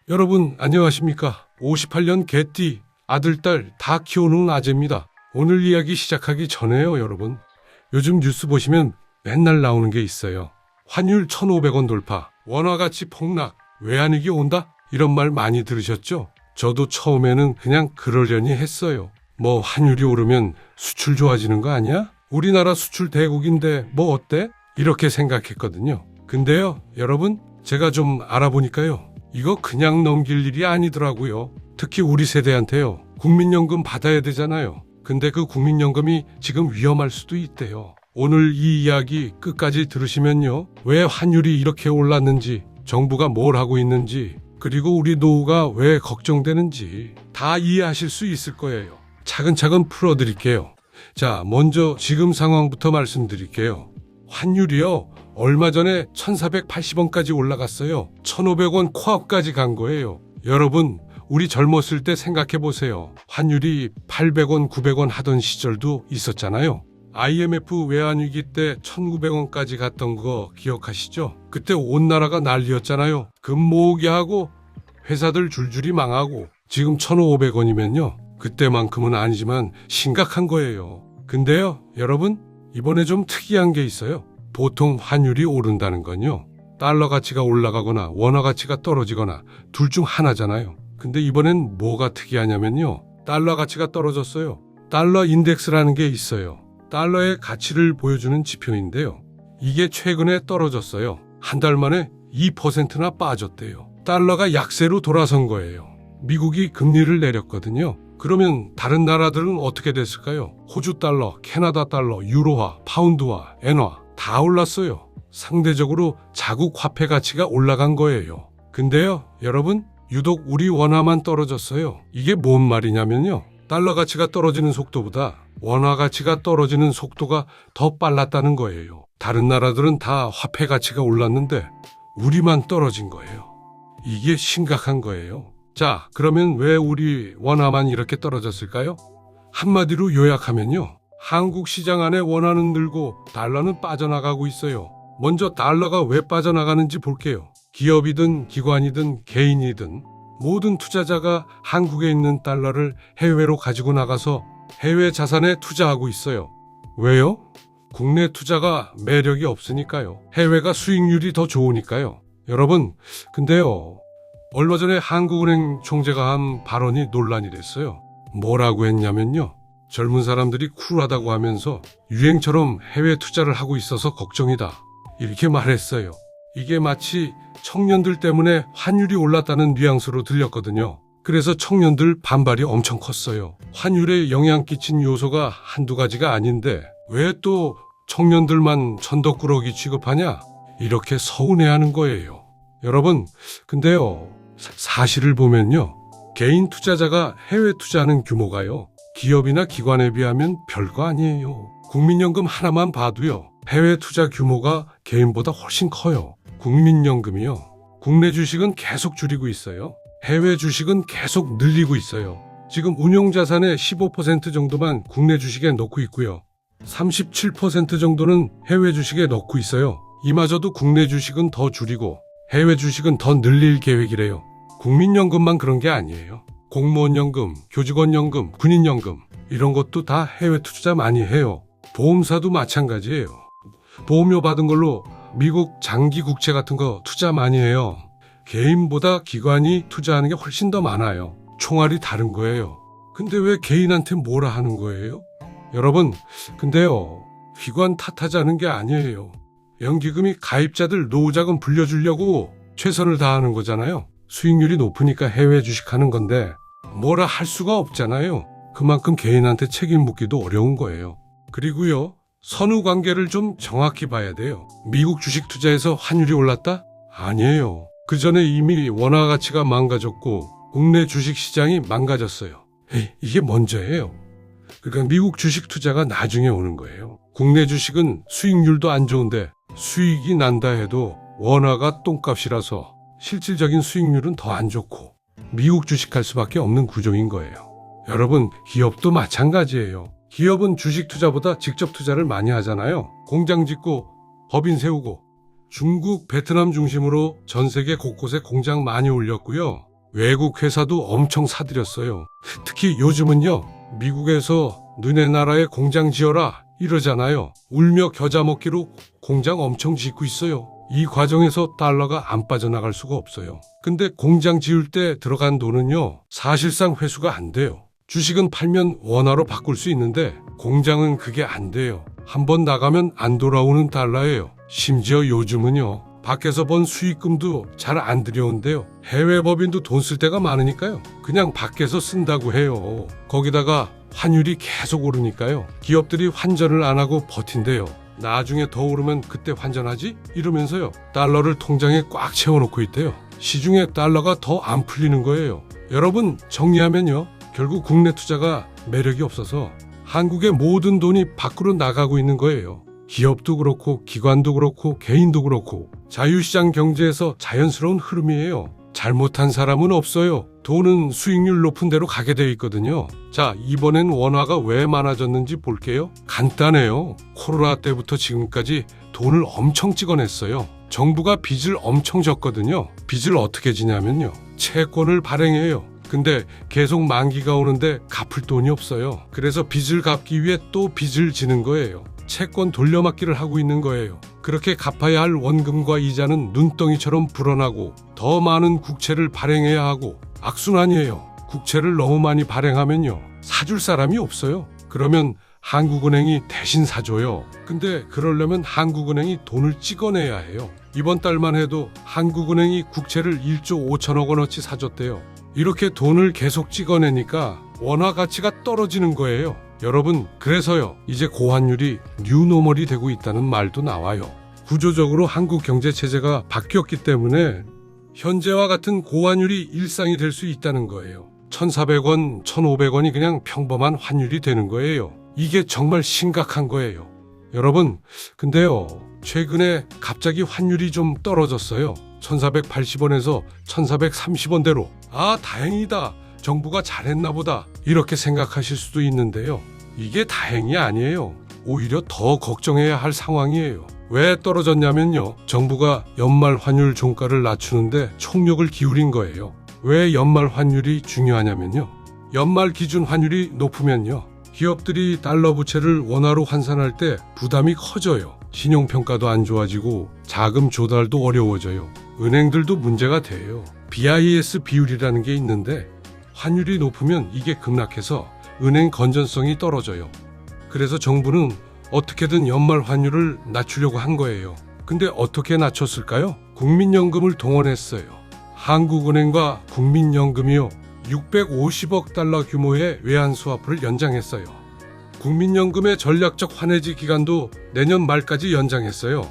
여러분 안녕하십니까? 58년 개띠 아들 딸 다 키우는 아재입니다. 오늘 이야기 시작하기 전에요 여러분. 요즘 뉴스 보시면 맨날 나오는 게 있어요. 환율 1,500원 돌파, 원화가치 폭락, 외환위기 온다? 이런 말 많이 들으셨죠? 저도 처음에는 그냥 그러려니 했어요. 뭐 환율이 오르면 수출 좋아지는 거 아니야? 우리나라 수출 대국인데 뭐 어때? 이렇게 생각했거든요. 근데요 여러분, 제가 좀 알아보니까요, 이거 그냥 넘길 일이 아니더라고요. 특히 우리 세대한테요. 국민연금 받아야 되잖아요. 근데 그 국민연금이 지금 위험할 수도 있대요. 오늘 이 이야기 끝까지 들으시면요, 왜 환율이 이렇게 올랐는지, 정부가 뭘 하고 있는지, 그리고 우리 노후가 왜 걱정되는지 다 이해하실 수 있을 거예요. 차근차근 풀어드릴게요. 자, 먼저 지금 상황부터 말씀드릴게요. 환율이요, 얼마 전에 1,480원까지 올라갔어요. 1,500원 코앞까지 간 거예요. 여러분, 우리 젊었을 때 생각해 보세요. 환율이 800원, 900원 하던 시절도 있었잖아요. IMF 외환위기 때 1,900원까지 갔던 거 기억하시죠? 그때 온 나라가 난리였잖아요. 금 모으기 하고 회사들 줄줄이 망하고. 지금 1,500원이면요, 그때만큼은 아니지만 심각한 거예요. 근데요 여러분, 이번에 좀 특이한 게 있어요. 보통 환율이 오른다는 건요, 달러 가치가 올라가거나 원화 가치가 떨어지거나 둘 중 하나잖아요. 근데 이번엔 뭐가 특이하냐면요, 달러 가치가 떨어졌어요. 달러 인덱스라는 게 있어요. 달러의 가치를 보여주는 지표인데요, 이게 최근에 떨어졌어요. 한 달 만에 2%나 빠졌대요. 달러가 약세로 돌아선 거예요. 미국이 금리를 내렸거든요. 그러면 다른 나라들은 어떻게 됐을까요? 호주 달러, 캐나다 달러, 유로화, 파운드화, 엔화 다 올랐어요. 상대적으로 자국 화폐 가치가 올라간 거예요. 근데요 여러분, 유독 우리 원화만 떨어졌어요. 이게 뭔 말이냐면요, 달러 가치가 떨어지는 속도보다 원화 가치가 떨어지는 속도가 더 빨랐다는 거예요. 다른 나라들은 다 화폐 가치가 올랐는데 우리만 떨어진 거예요. 이게 심각한 거예요. 자, 그러면 왜 우리 원화만 이렇게 떨어졌을까요? 한마디로 요약하면요, 한국 시장 안에 원화는 늘고 달러는 빠져나가고 있어요. 먼저 달러가 왜 빠져나가는지 볼게요. 기업이든 기관이든 개인이든 모든 투자자가 한국에 있는 달러를 해외로 가지고 나가서 해외 자산에 투자하고 있어요. 왜요? 국내 투자가 매력이 없으니까요. 해외가 수익률이 더 좋으니까요. 여러분, 근데요, 얼마 전에 한국은행 총재가 한 발언이 논란이 됐어요. 뭐라고 했냐면요, 젊은 사람들이 쿨하다고 하면서 유행처럼 해외 투자를 하고 있어서 걱정이다, 이렇게 말했어요. 이게 마치 청년들 때문에 환율이 올랐다는 뉘앙스로 들렸거든요. 그래서 청년들 반발이 엄청 컸어요. 환율에 영향 끼친 요소가 한두 가지가 아닌데 왜 또 청년들만 천덕꾸러기 취급하냐, 이렇게 서운해하는 거예요. 여러분, 근데요, 사실을 보면요, 개인 투자자가 해외 투자하는 규모가요, 기업이나 기관에 비하면 별거 아니에요. 국민연금 하나만 봐도요, 해외 투자 규모가 개인보다 훨씬 커요. 국민연금이요, 국내 주식은 계속 줄이고 있어요. 해외 주식은 계속 늘리고 있어요. 지금 운용자산의 15% 정도만 국내 주식에 넣고 있고요, 37% 정도는 해외 주식에 넣고 있어요. 이마저도 국내 주식은 더 줄이고 해외 주식은 더 늘릴 계획이래요. 국민연금만 그런 게 아니에요. 공무원연금, 교직원연금, 군인연금 이런 것도 다 해외 투자 많이 해요. 보험사도 마찬가지예요. 보험료 받은 걸로 미국 장기 국채 같은 거 투자 많이 해요. 개인보다 기관이 투자하는 게 훨씬 더 많아요. 총알이 다른 거예요. 근데 왜 개인한테 뭐라 하는 거예요? 여러분, 근데요, 기관 탓하자는 게 아니에요. 연기금이 가입자들 노후자금 불려주려고 최선을 다하는 거잖아요. 수익률이 높으니까 해외 주식하는 건데 뭐라 할 수가 없잖아요. 그만큼 개인한테 책임 묻기도 어려운 거예요. 그리고요, 선후 관계를 좀 정확히 봐야 돼요. 미국 주식 투자에서 환율이 올랐다? 아니에요. 그 전에 이미 원화 가치가 망가졌고 국내 주식 시장이 망가졌어요. 이게 먼저예요. 그러니까 미국 주식 투자가 나중에 오는 거예요. 국내 주식은 수익률도 안 좋은데 수익이 난다 해도 원화가 똥값이라서 실질적인 수익률은 더 안 좋고 미국 주식할 수밖에 없는 구조인 거예요. 여러분, 기업도 마찬가지예요. 기업은 주식 투자보다 직접 투자를 많이 하잖아요. 공장 짓고 법인 세우고 중국, 베트남 중심으로 전 세계 곳곳에 공장 많이 올렸고요. 외국 회사도 엄청 사들였어요. 특히 요즘은요, 미국에서 너네 나라에 공장 지어라 이러잖아요. 울며 겨자 먹기로 공장 엄청 짓고 있어요. 이 과정에서 달러가 안 빠져나갈 수가 없어요. 근데 공장 지을 때 들어간 돈은요, 사실상 회수가 안 돼요. 주식은 팔면 원화로 바꿀 수 있는데 공장은 그게 안 돼요. 한번 나가면 안 돌아오는 달러예요. 심지어 요즘은요, 밖에서 번 수익금도 잘 안 들여온대요. 해외 법인도 돈 쓸 때가 많으니까요. 그냥 밖에서 쓴다고 해요. 거기다가 환율이 계속 오르니까요. 기업들이 환전을 안 하고 버틴대요. 나중에 더 오르면 그때 환전하지? 이러면서요. 달러를 통장에 꽉 채워놓고 있대요. 시중에 달러가 더 안 풀리는 거예요. 여러분, 정리하면요, 결국 국내 투자가 매력이 없어서 한국의 모든 돈이 밖으로 나가고 있는 거예요. 기업도 그렇고 기관도 그렇고 개인도 그렇고 자유시장 경제에서 자연스러운 흐름이에요. 잘못한 사람은 없어요. 돈은 수익률 높은 데로 가게 돼 있거든요. 자, 이번엔 원화가 왜 많아졌는지 볼게요. 간단해요. 코로나 때부터 지금까지 돈을 엄청 찍어냈어요. 정부가 빚을 엄청 졌거든요. 빚을 어떻게 지냐면요, 채권을 발행해요. 근데 계속 만기가 오는데 갚을 돈이 없어요. 그래서 빚을 갚기 위해 또 빚을 지는 거예요. 채권 돌려막기를 하고 있는 거예요. 그렇게 갚아야 할 원금과 이자는 눈덩이처럼 불어나고 더 많은 국채를 발행해야 하고 악순환이에요. 국채를 너무 많이 발행하면요, 사줄 사람이 없어요. 그러면 한국은행이 대신 사줘요. 근데 그러려면 한국은행이 돈을 찍어내야 해요. 이번 달만 해도 한국은행이 국채를 1조 5천억 원어치 사줬대요. 이렇게 돈을 계속 찍어내니까 원화 가치가 떨어지는 거예요. 여러분, 그래서요, 이제 고환율이 뉴노멀이 되고 있다는 말도 나와요. 구조적으로 한국 경제 체제가 바뀌었기 때문에 현재와 같은 고환율이 일상이 될 수 있다는 거예요. 1,400원, 1,500원이 그냥 평범한 환율이 되는 거예요. 이게 정말 심각한 거예요. 여러분, 근데요, 최근에 갑자기 환율이 좀 떨어졌어요. 1,480원에서 1,430원대로. 아, 다행이다. 정부가 잘했나 보다. 이렇게 생각하실 수도 있는데요. 이게 다행이 아니에요. 오히려 더 걱정해야 할 상황이에요. 왜 떨어졌냐면요, 정부가 연말 환율 종가를 낮추는데 총력을 기울인 거예요. 왜 연말 환율이 중요하냐면요, 연말 기준 환율이 높으면요, 기업들이 달러 부채를 원화로 환산할 때 부담이 커져요. 신용평가도 안 좋아지고 자금 조달도 어려워져요. 은행들도 문제가 돼요. BIS 비율이라는 게 있는데 환율이 높으면 이게 급락해서 은행 건전성이 떨어져요. 그래서 정부는 어떻게든 연말 환율을 낮추려고 한 거예요. 근데 어떻게 낮췄을까요? 국민연금을 동원했어요. 한국은행과 국민연금이요, 650억 달러 규모의 외환수화풀을 연장했어요. 국민연금의 전략적 환해지 기간도 내년 말까지 연장했어요.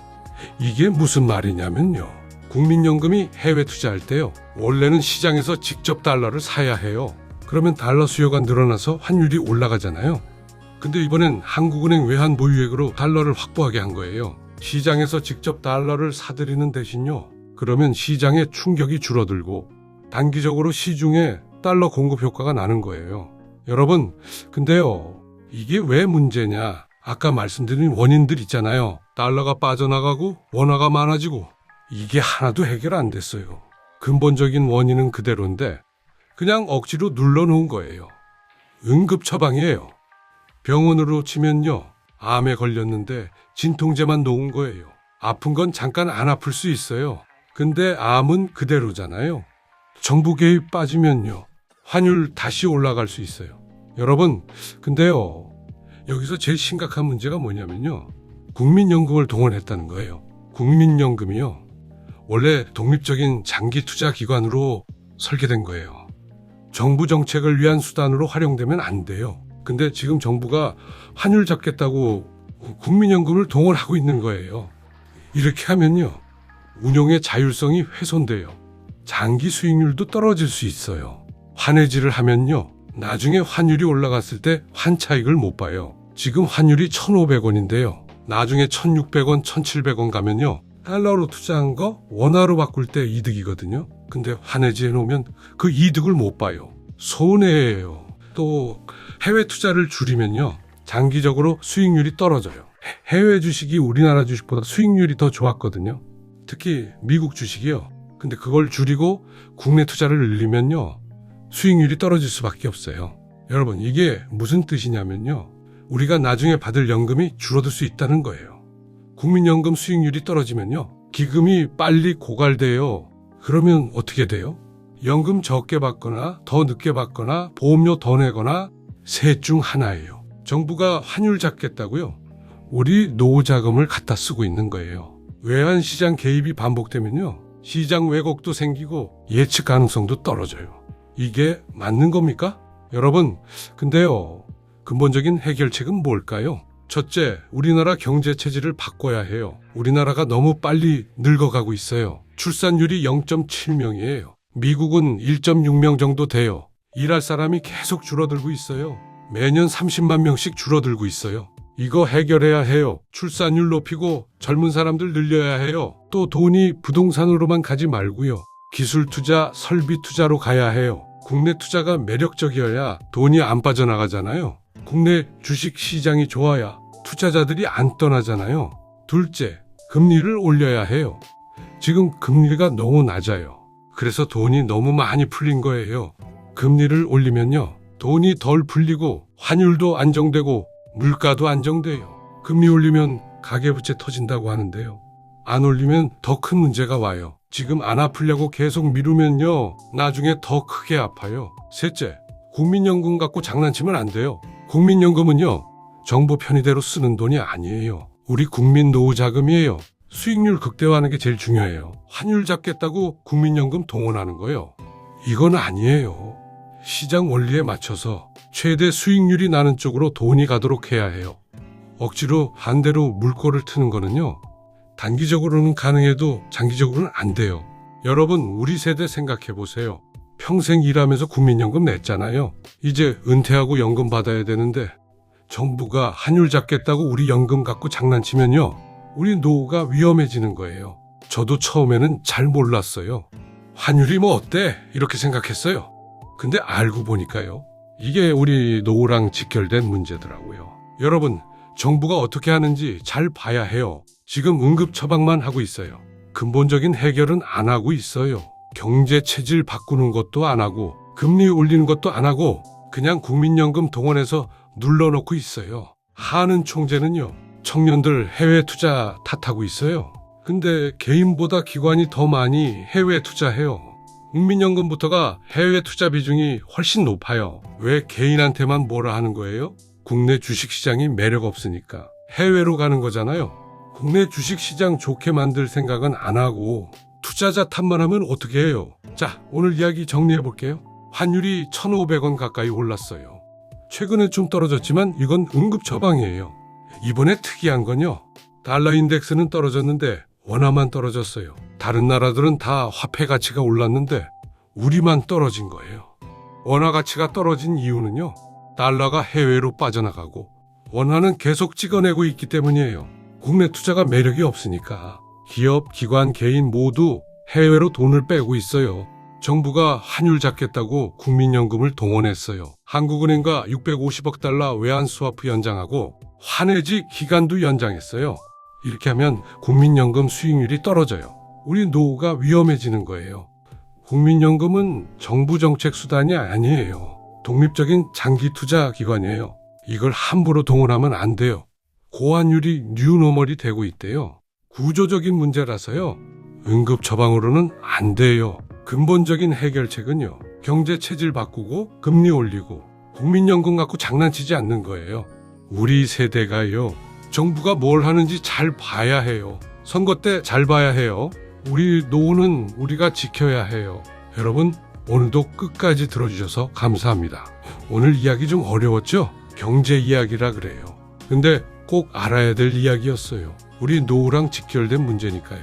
이게 무슨 말이냐면요, 국민연금이 해외 투자할 때요, 원래는 시장에서 직접 달러를 사야 해요. 그러면 달러 수요가 늘어나서 환율이 올라가잖아요. 근데 이번엔 한국은행 외환 보유액으로 달러를 확보하게 한 거예요. 시장에서 직접 달러를 사들이는 대신요, 그러면 시장의 충격이 줄어들고 단기적으로 시중에 달러 공급 효과가 나는 거예요. 여러분, 근데요, 이게 왜 문제냐? 아까 말씀드린 원인들 있잖아요. 달러가 빠져나가고 원화가 많아지고 이게 하나도 해결 안 됐어요. 근본적인 원인은 그대로인데 그냥 억지로 눌러놓은 거예요. 응급 처방이에요. 병원으로 치면요, 암에 걸렸는데 진통제만 놓은 거예요. 아픈 건 잠깐 안 아플 수 있어요. 근데 암은 그대로잖아요. 정부 개입 빠지면요, 환율 다시 올라갈 수 있어요. 여러분, 근데요, 여기서 제일 심각한 문제가 뭐냐면요, 국민연금을 동원했다는 거예요. 국민연금이요, 원래 독립적인 장기 투자 기관으로 설계된 거예요. 정부 정책을 위한 수단으로 활용되면 안 돼요. 근데 지금 정부가 환율 잡겠다고 국민연금을 동원하고 있는 거예요. 이렇게 하면요, 운용의 자율성이 훼손돼요. 장기 수익률도 떨어질 수 있어요. 환해지를 하면요, 나중에 환율이 올라갔을 때 환차익을 못 봐요. 지금 환율이 1,500원인데요. 나중에 1,600원, 1,700원 가면요, 달러로 투자한 거 원화로 바꿀 때 이득이거든요. 근데 환해지 해놓으면 그 이득을 못 봐요. 손해예요. 또 해외 투자를 줄이면요, 장기적으로 수익률이 떨어져요. 해외 주식이 우리나라 주식보다 수익률이 더 좋았거든요. 특히 미국 주식이요. 근데 그걸 줄이고 국내 투자를 늘리면요, 수익률이 떨어질 수밖에 없어요. 여러분, 이게 무슨 뜻이냐면요, 우리가 나중에 받을 연금이 줄어들 수 있다는 거예요. 국민연금 수익률이 떨어지면요, 기금이 빨리 고갈돼요. 그러면 어떻게 돼요? 연금 적게 받거나 더 늦게 받거나 보험료 더 내거나 셋 중 하나예요. 정부가 환율 잡겠다고요, 우리 노후 자금을 갖다 쓰고 있는 거예요. 외환시장 개입이 반복되면요, 시장 왜곡도 생기고 예측 가능성도 떨어져요. 이게 맞는 겁니까? 여러분, 근데요, 근본적인 해결책은 뭘까요? 첫째, 우리나라 경제 체질을 바꿔야 해요. 우리나라가 너무 빨리 늙어가고 있어요. 출산율이 0.7명이에요. 미국은 1.6명 정도 돼요. 일할 사람이 계속 줄어들고 있어요. 매년 30만 명씩 줄어들고 있어요. 이거 해결해야 해요. 출산율 높이고 젊은 사람들 늘려야 해요. 또 돈이 부동산으로만 가지 말고요, 기술 투자, 설비 투자로 가야 해요. 국내 투자가 매력적이어야 돈이 안 빠져나가잖아요. 국내 주식 시장이 좋아야 투자자들이 안 떠나잖아요. 둘째, 금리를 올려야 해요. 지금 금리가 너무 낮아요. 그래서 돈이 너무 많이 풀린 거예요. 금리를 올리면요, 돈이 덜 풀리고 환율도 안정되고 물가도 안정돼요. 금리 올리면 가계부채 터진다고 하는데요, 안 올리면 더 큰 문제가 와요. 지금 안 아프려고 계속 미루면요, 나중에 더 크게 아파요. 셋째, 국민연금 갖고 장난치면 안 돼요. 국민연금은요, 정부 편의대로 쓰는 돈이 아니에요. 우리 국민 노후 자금이에요. 수익률 극대화하는 게 제일 중요해요. 환율 잡겠다고 국민연금 동원하는 거예요, 이건 아니에요. 시장 원리에 맞춰서 최대 수익률이 나는 쪽으로 돈이 가도록 해야 해요. 억지로 반대로 물꼬를 트는 거는요, 단기적으로는 가능해도 장기적으로는 안 돼요. 여러분, 우리 세대 생각해 보세요. 평생 일하면서 국민연금 냈잖아요. 이제 은퇴하고 연금 받아야 되는데 정부가 환율 잡겠다고 우리 연금 갖고 장난치면요, 우리 노후가 위험해지는 거예요. 저도 처음에는 잘 몰랐어요. 환율이 뭐 어때? 이렇게 생각했어요. 근데 알고 보니까요, 이게 우리 노후랑 직결된 문제더라고요. 여러분, 정부가 어떻게 하는지 잘 봐야 해요. 지금 응급 처방만 하고 있어요. 근본적인 해결은 안 하고 있어요. 경제 체질 바꾸는 것도 안 하고 금리 올리는 것도 안 하고 그냥 국민연금 동원해서 눌러놓고 있어요. 하는 총재는요, 청년들 해외 투자 탓하고 있어요. 근데 개인보다 기관이 더 많이 해외 투자해요. 국민연금부터가 해외 투자 비중이 훨씬 높아요. 왜 개인한테만 뭐라 하는 거예요? 국내 주식시장이 매력 없으니까 해외로 가는 거잖아요. 국내 주식시장 좋게 만들 생각은 안 하고 투자자 탓만 하면 어떻게 해요? 자, 오늘 이야기 정리해 볼게요. 환율이 1,500원 가까이 올랐어요. 최근에 좀 떨어졌지만 이건 응급 처방이에요. 이번에 특이한 건요, 달러 인덱스는 떨어졌는데 원화만 떨어졌어요. 다른 나라들은 다 화폐 가치가 올랐는데 우리만 떨어진 거예요. 원화 가치가 떨어진 이유는요, 달러가 해외로 빠져나가고 원화는 계속 찍어내고 있기 때문이에요. 국내 투자가 매력이 없으니까 기업, 기관, 개인 모두 해외로 돈을 빼고 있어요. 정부가 환율 잡겠다고 국민연금을 동원했어요. 한국은행과 650억 달러 외환 스와프 연장하고 환해지 기간도 연장했어요. 이렇게 하면 국민연금 수익률이 떨어져요. 우리 노후가 위험해지는 거예요. 국민연금은 정부 정책 수단이 아니에요. 독립적인 장기 투자 기관이에요. 이걸 함부로 동원하면 안 돼요. 고환율이 뉴노멀이 되고 있대요. 구조적인 문제라서요, 응급 처방으로는 안 돼요. 근본적인 해결책은요, 경제 체질 바꾸고 금리 올리고 국민연금 갖고 장난치지 않는 거예요. 우리 세대가요, 정부가 뭘 하는지 잘 봐야 해요. 선거 때 잘 봐야 해요. 우리 노후는 우리가 지켜야 해요. 여러분, 오늘도 끝까지 들어주셔서 감사합니다. 오늘 이야기 좀 어려웠죠? 경제 이야기라 그래요. 근데 꼭 알아야 될 이야기였어요. 우리 노후랑 직결된 문제니까요.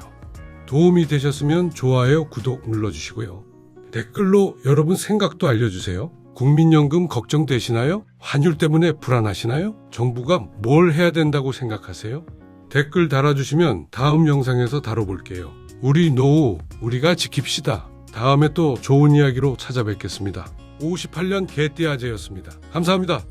도움이 되셨으면 좋아요, 구독 눌러주시고요. 댓글로 여러분 생각도 알려주세요. 국민연금 걱정되시나요? 환율 때문에 불안하시나요? 정부가 뭘 해야 된다고 생각하세요? 댓글 달아주시면 다음 영상에서 다뤄볼게요. 우리 노후, 우리가 지킵시다. 다음에 또 좋은 이야기로 찾아뵙겠습니다. 58년 개띠아재였습니다. 감사합니다.